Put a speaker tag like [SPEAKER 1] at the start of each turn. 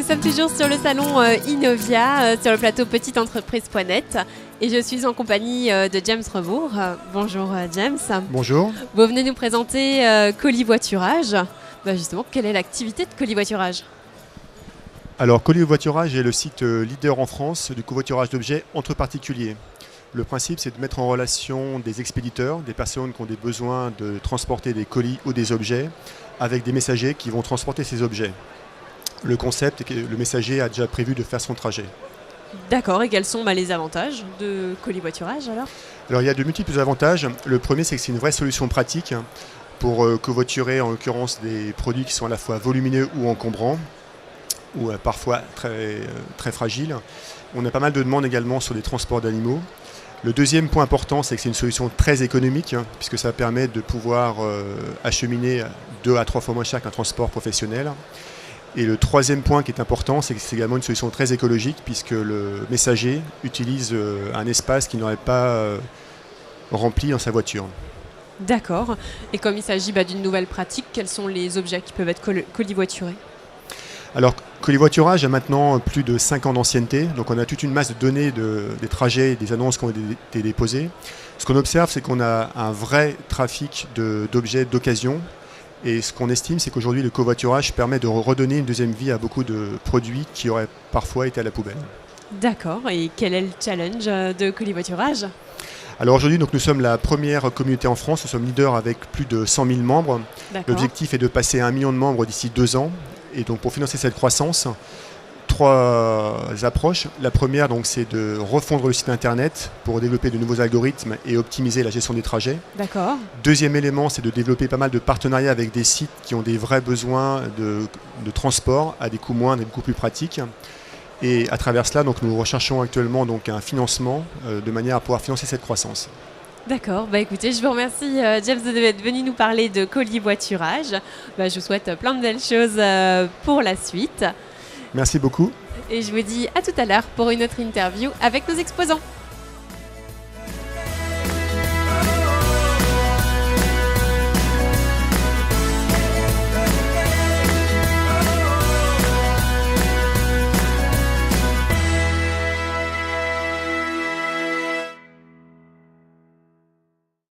[SPEAKER 1] sommes toujours sur le salon Innovia, sur le plateau petiteentreprise.net. Et je suis en compagnie de James Rebourg. Bonjour James.
[SPEAKER 2] Bonjour.
[SPEAKER 1] Vous venez nous présenter Colis-Voiturage. Justement, quelle est l'activité de Colis-Voiturage ?
[SPEAKER 2] Alors, Colis-Voiturage est le site leader en France du covoiturage d'objets entre particuliers. Le principe, c'est de mettre en relation des expéditeurs, des personnes qui ont des besoins de transporter des colis ou des objets, avec des messagers qui vont transporter ces objets. Le concept est que le messager a déjà prévu de faire son trajet.
[SPEAKER 1] D'accord, et quels sont les avantages de Colis-Voiturage alors ?
[SPEAKER 2] Alors, il y a de multiples avantages. Le premier, c'est que c'est une vraie solution pratique pour covoiturer, en l'occurrence, des produits qui sont à la fois volumineux ou encombrants, ou parfois très fragiles. On a pas mal de demandes également sur les transports d'animaux. Le deuxième point important, c'est que c'est une solution très économique, puisque ça permet de pouvoir acheminer 2 à 3 fois moins cher qu'un transport professionnel. Et le troisième point qui est important, c'est que c'est également une solution très écologique, puisque le messager utilise un espace qu'il n'aurait pas rempli dans sa voiture.
[SPEAKER 1] D'accord. Et comme il s'agit d'une nouvelle pratique, quels sont les objets qui peuvent être colis-voiturés ?
[SPEAKER 2] Alors, Colis-Voiturage a maintenant plus de 5 ans d'ancienneté, donc on a toute une masse de données des trajets et des annonces qui ont été déposées. Ce qu'on observe, c'est qu'on a un vrai trafic d'objets d'occasion, et ce qu'on estime, c'est qu'aujourd'hui, le covoiturage permet de redonner une deuxième vie à beaucoup de produits qui auraient parfois été à la poubelle.
[SPEAKER 1] D'accord, et quel est le challenge de Colis-Voiturage ?
[SPEAKER 2] Alors aujourd'hui, nous sommes la première communauté en France, nous sommes leaders avec plus de 100 000 membres.
[SPEAKER 1] D'accord.
[SPEAKER 2] L'objectif est de passer à 1 million de membres d'ici 2 ans. Et donc pour financer cette croissance, 3 approches. La première, c'est de refondre le site internet pour développer de nouveaux algorithmes et optimiser la gestion des trajets.
[SPEAKER 1] D'accord.
[SPEAKER 2] Deuxième élément, c'est de développer pas mal de partenariats avec des sites qui ont des vrais besoins de transport à des coûts moindres et beaucoup plus pratiques. Et à travers cela, nous recherchons actuellement un financement de manière à pouvoir financer cette croissance.
[SPEAKER 1] D'accord, écoutez, je vous remercie James d'être venu nous parler de Colis-Voiturage. Je vous souhaite plein de belles choses pour la suite.
[SPEAKER 2] Merci beaucoup.
[SPEAKER 1] Et je vous dis à tout à l'heure pour une autre interview avec nos exposants.